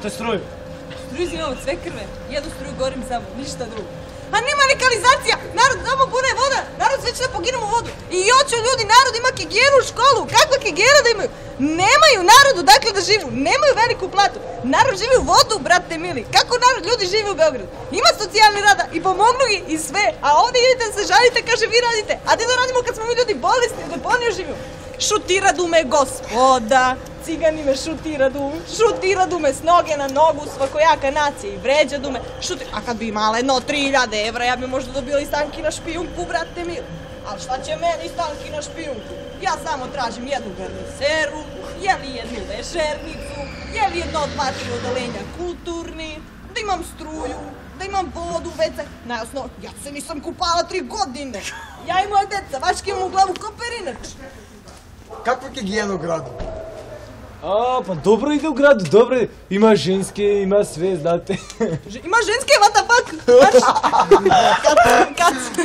Te struju. Struju zimamo sve krve. Jedu struju, gorim samo, ništa drugo. A nema legalizacija! Narod samo pune voda! Narod sve će da poginemo u vodu! I hoću ljudi, narod ima higijenu u školu! Kakva higijena da imaju? Nemaju narodu dakle da živu! Nemaju veliku platu! Narod živi u vodu, brate mili! Kako narod ljudi žive u Beogradu? Ima socijalni rada i pomognu gi i sve! A ovdje idete da se žalite, kaže vi radite! A gdje da radimo kad smo mi ljudi bolesni, da bolnije živimo? Šutiradu me gospoda! Cigani me šutiradu me s noge na nogu, svakojaka nacija i vređadu me, a kad bi imala jedno 3000 evra, ja bi možda dobila i stanki na špijunku, brate mili. Ali šta će meni stanki na špijunku? Ja samo tražim jednu verniseru, jeli jednu večernicu, jeli jedno od 2-3 odelenja kulturni, da imam struju, da imam vodu, vece. Najosnovno, ja se nisam kupala 3 godine. Ja i moja deca, vaški imam u glavu koperinač. Kakva higijena u gradu? Pa dobro ide u gradu, dobro ide. Ima ženske, ima sve, znate. Ima ženske, what the fuck? Kac.